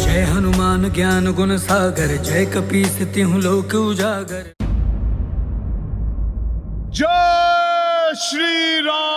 जय हनुमान ज्ञान गुण सागर, जय कपीस तिहुँ लोक उजागर। जय श्री राम।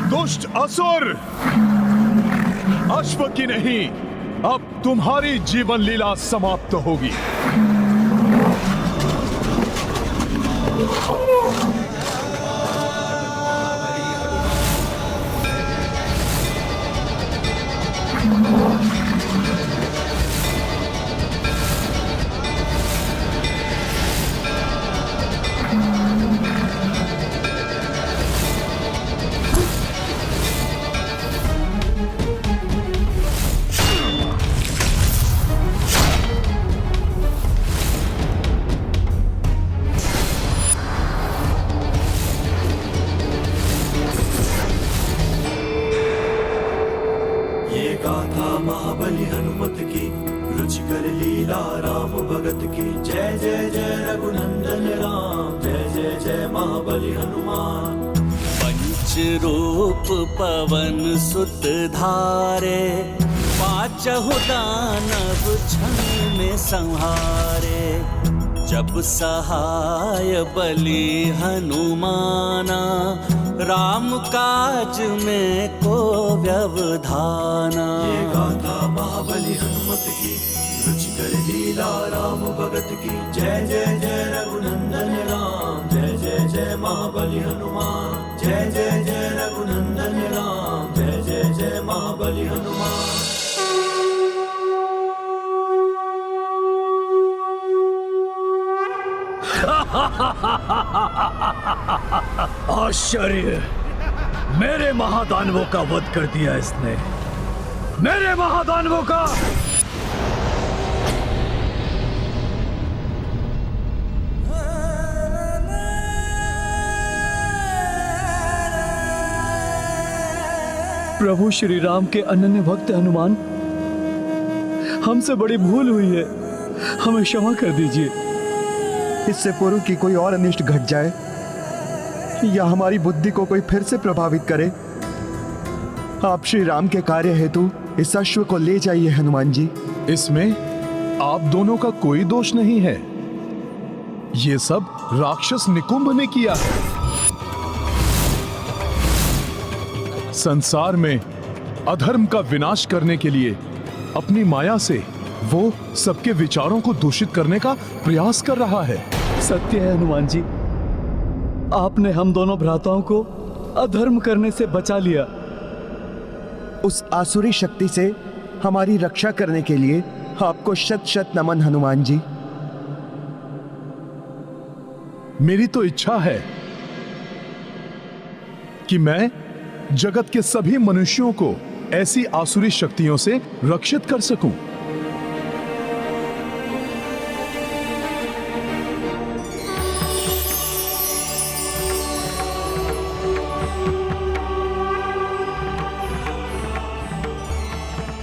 दुष्ट असुर, अश्व की नहीं, अब तुम्हारी जीवन लीला समाप्त होगी। महाबली हनुमत की, रुचिकर लीला राम भगत की। जय जय जय रघुनंदन राम, जय जय जय महाबली हनुमान। पंच रूप पवन सुत धारे, पांचहु दानव क्षण में संहारे। जब सहाय बलि हनुमाना, राम काज में को व्यवधाना। ये गाथा महाबली हनुमत की, रुचिकर लीला राम भगत की। जय जय जय रघुनंदन राम, जय जय जय महाबली हनुमान। जय जय जय रघुनंदन राम, जय जय जय महाबली हनुमान। आश्चर्य, मेरे महादानवों का वध कर दिया इसने, मेरे महादानवों का। प्रभु श्री राम के अनन्य भक्त हनुमान, हमसे बड़ी भूल हुई है, हमें क्षमा कर दीजिए। इससे पूर्व कि कोई और अनिष्ट घट जाए या हमारी बुद्धि को कोई फिर से प्रभावित करे, आप श्री राम के कार्य हेतु इस अश्व को ले जाइए हनुमान जी। इसमें आप दोनों का कोई दोष नहीं है, ये सब राक्षस निकुंभ ने किया है। संसार में अधर्म का विनाश करने के लिए अपनी माया से वो सबके विचारों को दूषित करने का प्रयास कर रहा है। सत्य है हनुमान जी, आपने हम दोनों भ्राताओं को अधर्म करने से बचा लिया। उस आसुरी शक्ति से हमारी रक्षा करने के लिए आपको शत शत नमन हनुमान जी। मेरी तो इच्छा है कि मैं जगत के सभी मनुष्यों को ऐसी आसुरी शक्तियों से रक्षित कर सकूं।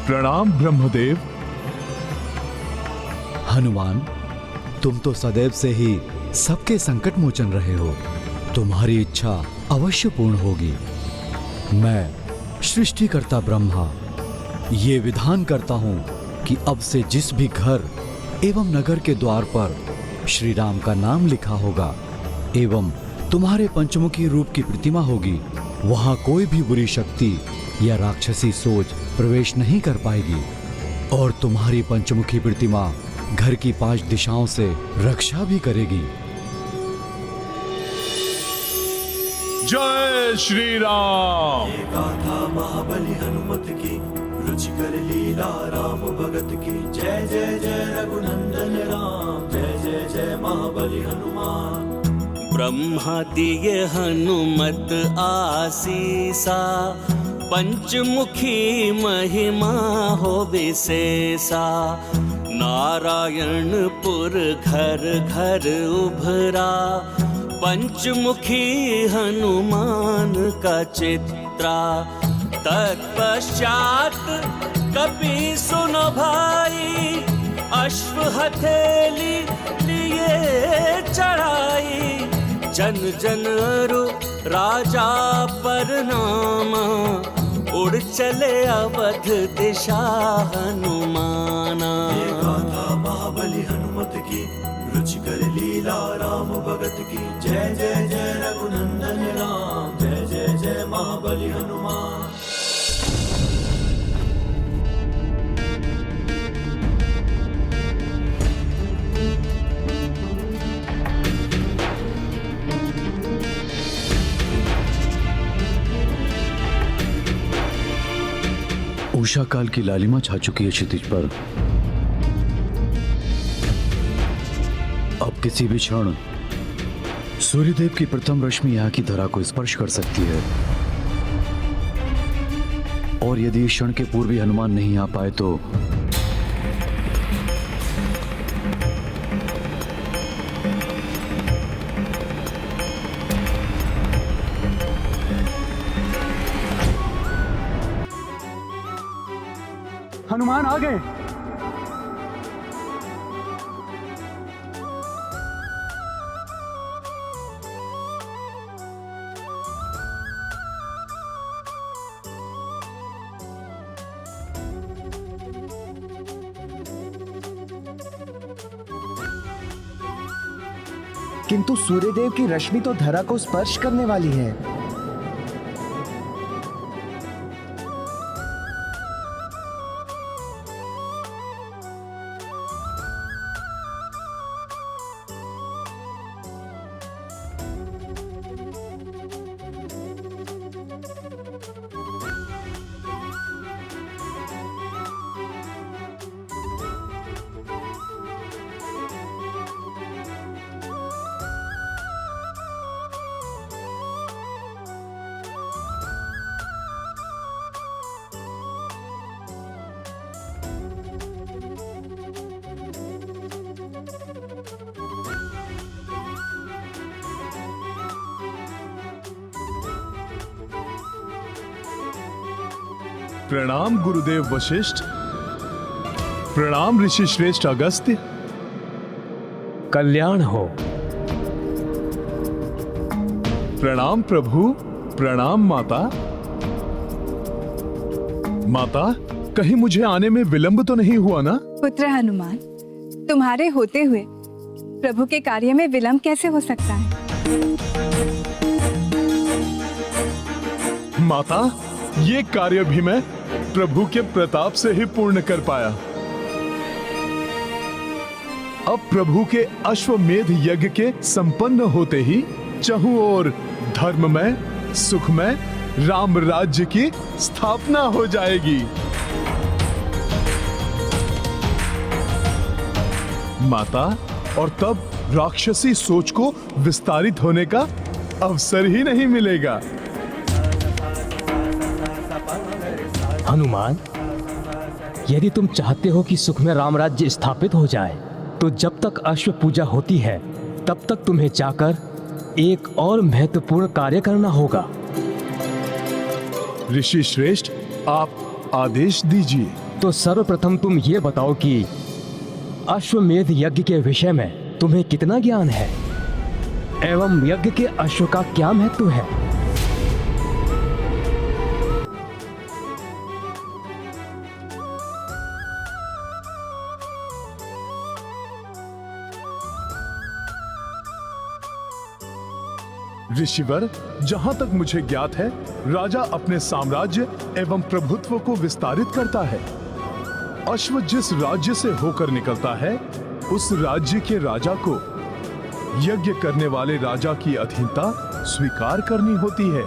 प्रणाम ब्रह्मदेव। हनुमान, तुम तो सदैव से ही सबके संकट मोचन रहे हो। तुम्हारी इच्छा अवश्य पूर्ण होगी। मैं सृष्टिकर्ता ब्रह्मा ये विधान करता हूं कि अब से जिस भी घर एवं नगर के द्वार पर श्री राम का नाम लिखा होगा एवं तुम्हारे पंचमुखी रूप की प्रतिमा होगी, वहां कोई भी बुरी शक्ति या राक्षसी सोच प्रवेश नहीं कर पाएगी और तुम्हारी पंचमुखी प्रतिमा घर की 5 दिशाओं से रक्षा भी करेगी। जय श्री राम। ये गाथा महाबली हनुमत की, रुचिकर लीला राम भगत की। जय जय जय रघुनंदन राम, जय जय जय महाबली हनुमान। ब्रह्मा दिए हनुमत आसीसा, पंचमुखी महिमा हो विशेषा। नारायणपुर घर घर उभरा, पंचमुखी हनुमान का चित्रा। तत्पश्चात कपि सुनो भाई, अश्व हथेली लिए चढ़ाई। जन जन अरु राजा परनामा, उड़ चले अवध दिशा हनुमाना। ये गाथा महाबली हनुमत की, रुचिकर लीला राम भगत की। जय जय जय रघुनंदन राम, जय जय जय महाबली हनुमान। उषा काल की लालिमा छा चुकी है क्षितिज पर। अब किसी भी क्षण सूर्यदेव की प्रथम रश्मि यहाँ की धरा को स्पर्श कर सकती है और यदि इस क्षण के पूर्व हनुमान नहीं आ पाए तो हनुमान आ गए। किंतु सूर्यदेव की रश्मि तो धरा को स्पर्श करने वाली है। प्रणाम गुरुदेव वशिष्ठ। प्रणाम ऋषि श्रेष्ठ अगस्त्य। कल्याण हो। प्रणाम प्रभु। प्रणाम माता। माता, कहीं मुझे आने में विलंब तो नहीं हुआ ना? पुत्र हनुमान, तुम्हारे होते हुए प्रभु के कार्य में विलंब कैसे हो सकता है? माता, ये कार्य भी मैं प्रभु के प्रताप से ही पूर्ण कर पाया। अब प्रभु के अश्वमेध यज्ञ के संपन्न होते ही चहुं ओर धर्ममय सुखमय राम राज्य की स्थापना हो जाएगी। माता, और तब राक्षसी सोच को विस्तारित होने का अवसर ही नहीं मिलेगा। हनुमान, यदि तुम चाहते हो कि सुख में राम राज्य स्थापित हो जाए, तो जब तक अश्व पूजा होती है तब तक तुम्हें जाकर एक और महत्वपूर्ण कार्य करना होगा। ऋषि श्रेष्ठ, आप आदेश दीजिए। तो सर्वप्रथम तुम ये बताओ कि अश्वमेध यज्ञ के विषय में तुम्हें कितना ज्ञान है एवं यज्ञ के अश्व का क्या महत्व है। ऋषिवर, जहां तक मुझे ज्ञात है, राजा अपने साम्राज्य एवं प्रभुत्व को विस्तारित करता है। अश्व जिस राज्य से होकर निकलता है, उस राज्य के राजा को यज्ञ करने वाले राजा की अधीनता स्वीकार करनी होती है।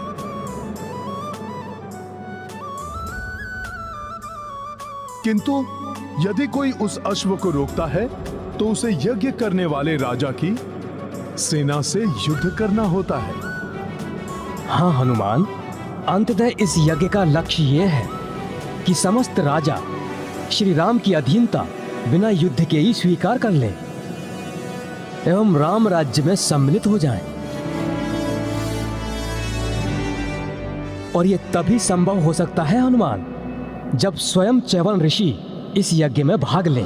किंतु यदि कोई उस अश्व को रोकता है, तो उसे यज्ञ करने वाले राजा की सेना से युद्ध करना होता है। हाँ हनुमान, अंततः इस यज्ञ का लक्ष्य यह है कि समस्त राजा श्री राम की अधीनता बिना युद्ध के ही स्वीकार कर ले एवं राम राज्य में सम्मिलित हो जाएं। और यह तभी संभव हो सकता है हनुमान, जब स्वयं च्यवन ऋषि इस यज्ञ में भाग लें,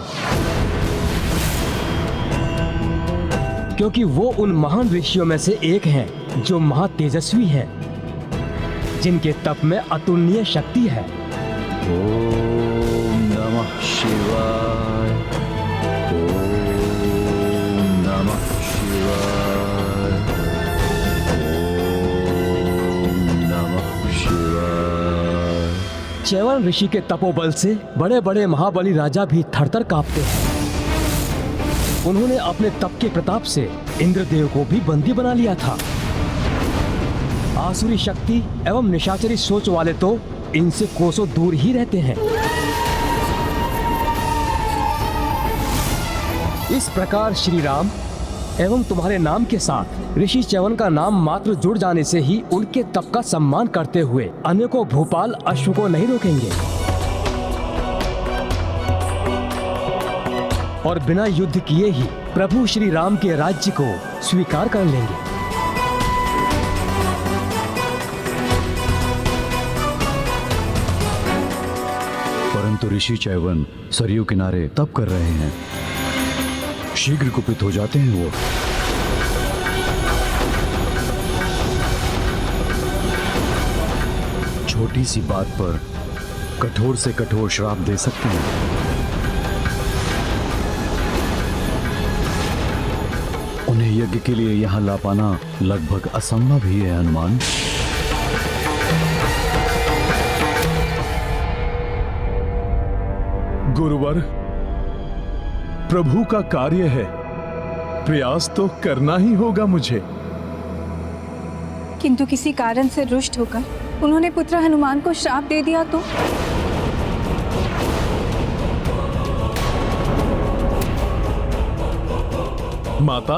क्योंकि वो उन महान ऋषियों में से एक हैं जो महातेजस्वी हैं, जिनके तप में अतुलनीय शक्ति है। ओम नमः शिवाय। ओम नमः शिवाय। ओम नमः शिवाय। च्यवन ऋषि के तपोबल से बड़े बड़े महाबली राजा भी थरथर कांपते हैं। उन्होंने अपने तप के प्रताप से इंद्रदेव को भी बंदी बना लिया था। आसुरी शक्ति एवं निशाचरी सोच वाले तो इनसे कोसों दूर ही रहते हैं। इस प्रकार श्री राम एवं तुम्हारे नाम के साथ ऋषि च्यवन का नाम मात्र जुड़ जाने से ही उनके तप का सम्मान करते हुए अनेकों भूपाल अश्व को नहीं रोकेंगे और बिना युद्ध किए ही प्रभु श्री राम के राज्य को स्वीकार कर लेंगे। परंतु ऋषि च्यवन सरयू किनारे तप कर रहे हैं, शीघ्र कुपित हो जाते हैं वो। छोटी सी बात पर कठोर से कठोर श्राप दे सकते हैं। उन्हें यज्ञ के लिए यहां ला पाना लगभग असंभव ही है हनुमान। गुरुवर, प्रभु का कार्य है, प्रयास तो करना ही होगा मुझे। किंतु किसी कारण से रुष्ट होकर उन्होंने पुत्र हनुमान को श्राप दे दिया तो? माता,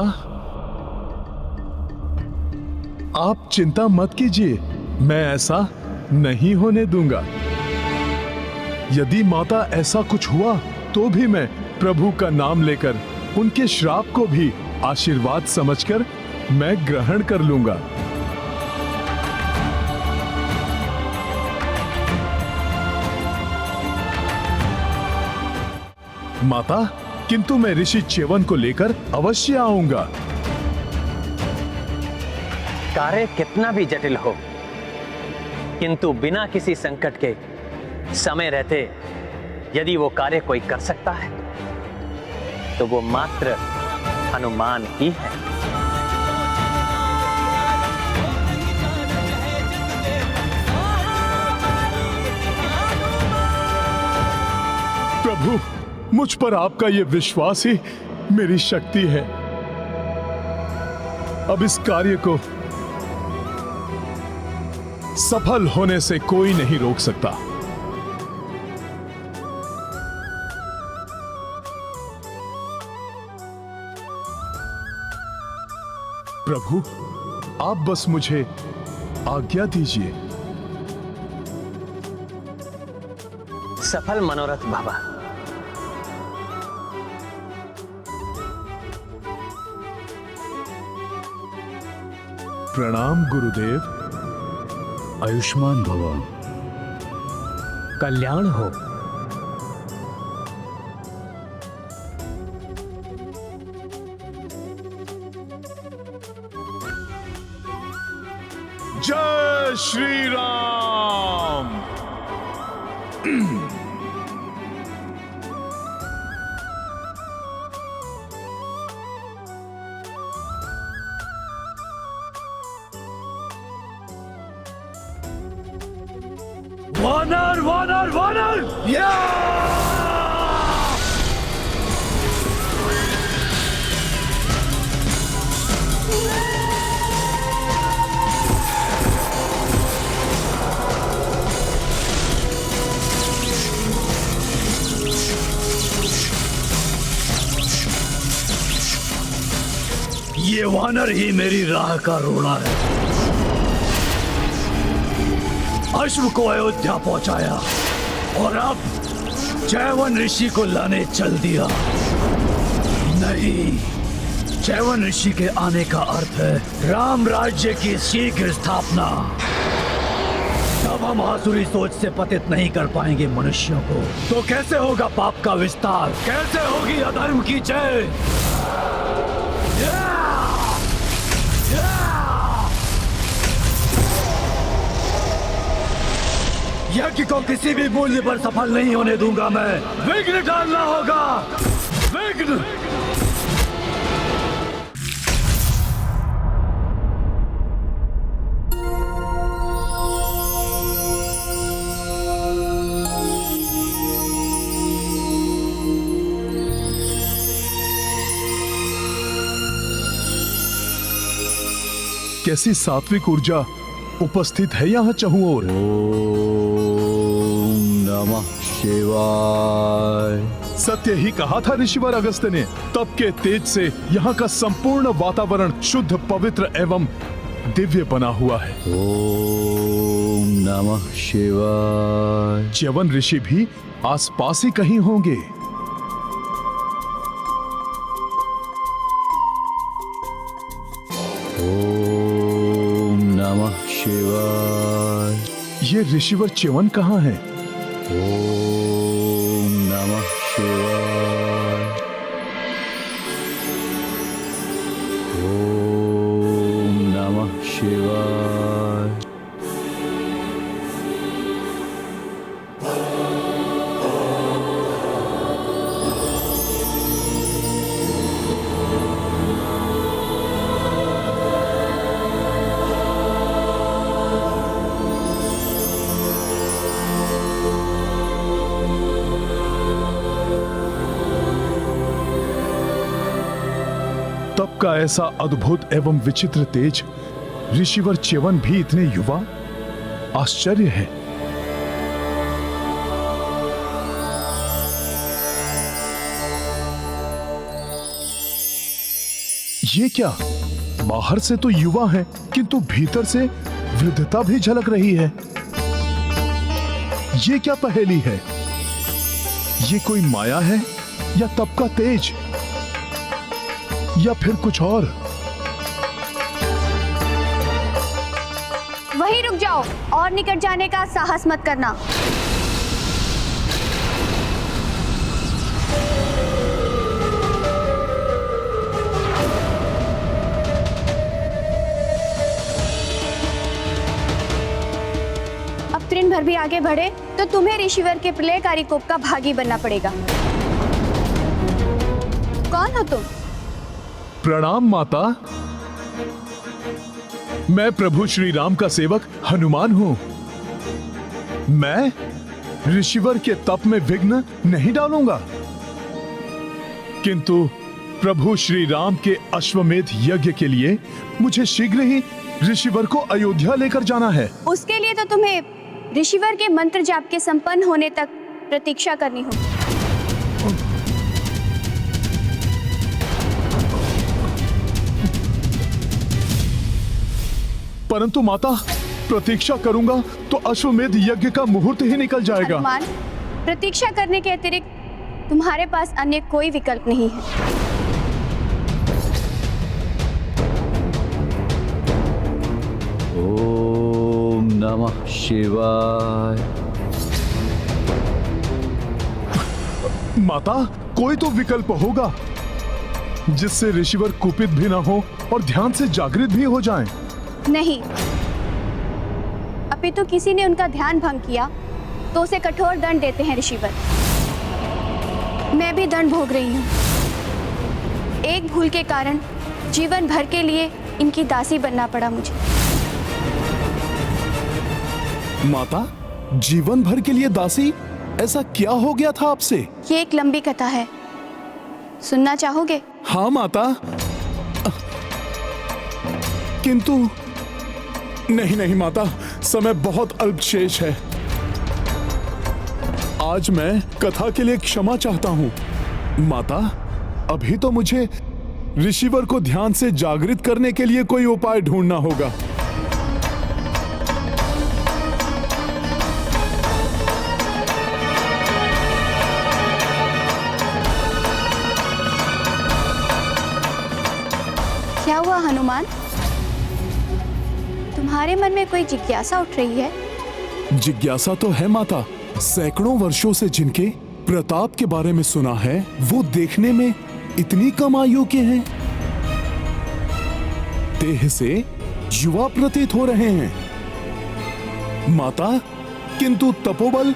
आप चिंता मत कीजिए, मैं ऐसा नहीं होने दूंगा। यदि माता ऐसा कुछ हुआ तो भी मैं प्रभु का नाम लेकर उनके श्राप को भी आशीर्वाद समझकर मैं ग्रहण कर लूंगा। माता, किंतु मैं ऋषि च्यवन को लेकर अवश्य आऊंगा। कार्य कितना भी जटिल हो, किंतु बिना किसी संकट के समय रहते यदि वो कार्य कोई कर सकता है तो वो मात्र हनुमान ही है। प्रभु, मुझ पर आपका ये विश्वास ही मेरी शक्ति है। अब इस कार्य को सफल होने से कोई नहीं रोक सकता। प्रभु, आप बस मुझे आज्ञा दीजिए। सफल मनोरथ बाबा। प्रणाम गुरुदेव। आयुष्मान भव। कल्याण हो। जय श्री राम। वानर वानर वानर! ये वानर ही मेरी राह का रोड़ा है। अश्व को अयोध्या पहुंचाया और अब चैवन ऋषि को लाने चल दिया। नहीं, चैवन ऋषि के आने का अर्थ है राम राज्य की शीघ्र स्थापना। जब हम आसुरी सोच से पतित नहीं कर पाएंगे मनुष्यों को, तो कैसे होगा पाप का विस्तार, कैसे होगी अधर्म की जय। यज्ञ को किसी भी मूल्य पर सफल नहीं होने दूंगा मैं। विघ्न डालना होगा, विघ्न। कैसी सात्विक ऊर्जा उपस्थित है यहाँ चहुं ओर। ओम नमः शिवाय। सत्य ही कहा था ऋषिवर अगस्त्य ने। तप के तेज से यहाँ का संपूर्ण वातावरण शुद्ध, पवित्र एवं दिव्य बना हुआ है। ओम नमः शिवाय। च्यवन ऋषि भी आसपास ही कहीं होंगे। ओम नमः शिवाय। ये ऋषिवर च्यवन कहाँ है? ओम नमः शिवाय। ओम नमः शिवाय। तप का ऐसा अद्भुत एवं विचित्र तेज, ऋषिवर च्यवन भी इतने युवा, आश्चर्य है। ये क्या, बाहर से तो युवा है किंतु भीतर से वृद्धता भी झलक रही है। ये क्या पहेली है? ये कोई माया है या तप का तेज या फिर कुछ और? वहीं रुक जाओ और निकट जाने का साहस मत करना। अब तृण भर भी आगे बढ़े तो तुम्हें ऋषिवर के प्रलयकारी कोप का भागी बनना पड़ेगा। कौन हो तुम? प्रणाम माता। मैं प्रभु श्री राम का सेवक हनुमान हूं। मैं ऋषिवर के तप में विघ्न नहीं डालूंगा, किंतु प्रभु श्री राम के अश्वमेध यज्ञ के लिए मुझे शीघ्र ही ऋषिवर को अयोध्या लेकर जाना है। उसके लिए तो तुम्हें ऋषिवर के मंत्र जाप के संपन्न होने तक प्रतीक्षा करनी होगी। परंतु माता, प्रतीक्षा करूंगा तो अश्वमेध यज्ञ का मुहूर्त ही निकल जाएगा। हनुमान, प्रतीक्षा करने के अतिरिक्त तुम्हारे पास अन्य कोई विकल्प नहीं है। ओम नमः शिवाय। माता, कोई तो विकल्प होगा जिससे ऋषिवर कुपित भी ना हो और ध्यान से जागृत भी हो जाएं। नहीं, अपितु किसी ने उनका ध्यान भंग किया तो उसे कठोर दंड देते हैं ऋषिवर। मैं भी दंड भोग रही हूँ। एक भूल के कारण जीवन भर के लिए इनकी दासी बनना पड़ा मुझे। माता, जीवन भर के लिए दासी? ऐसा क्या हो गया था आपसे? ये एक लंबी कथा है, सुनना चाहोगे? हाँ माता, किंतु नहीं नहीं माता, समय बहुत अल्प शेष है। आज मैं कथा के लिए क्षमा चाहता हूँ। माता, अभी तो मुझे ऋषिवर को ध्यान से जागृत करने के लिए कोई उपाय ढूंढना होगा। क्या हुआ हनुमान? तुम्हारे मन में कोई जिज्ञासा उठ रही है? जिज्ञासा तो है माता। सैकड़ों वर्षों से जिनके प्रताप के बारे में सुना है, वो देखने में इतनी कम आयु के हैं। देह से युवा प्रतीत हो रहे हैं माता, किंतु तपोबल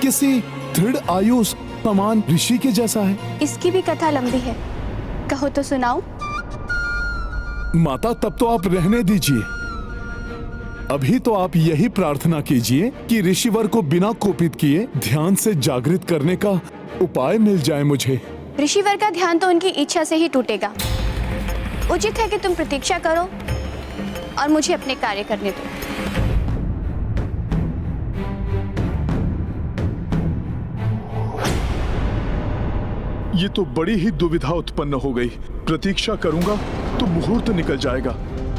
किसी दृढ़ आयु समान ऋषि के जैसा है। इसकी भी कथा लंबी है, कहो तो सुनाऊं? माता, तब तो आप रहने दीजिए। अभी तो आप यही प्रार्थना कीजिए कि ऋषिवर को बिना कोपित किए ध्यान से जागृत करने का उपाय मिल जाए मुझे। ऋषिवर का ध्यान तो उनकी इच्छा से ही टूटेगा। उचित है कि तुम प्रतीक्षा करो और मुझे अपने कार्य करने दो। ये तो बड़ी ही दुविधा उत्पन्न हो गई। प्रतीक्षा करूंगा तो मुहूर्त निकल जाएगा,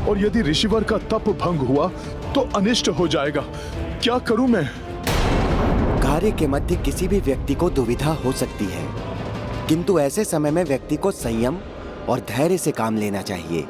और यदि ऋषिवर का तप भंग हुआ तो अनिष्ट हो जाएगा। क्या करूं मैं? कार्य के मध्य किसी भी व्यक्ति को दुविधा हो सकती है, किंतु ऐसे समय में व्यक्ति को संयम और धैर्य से काम लेना चाहिए।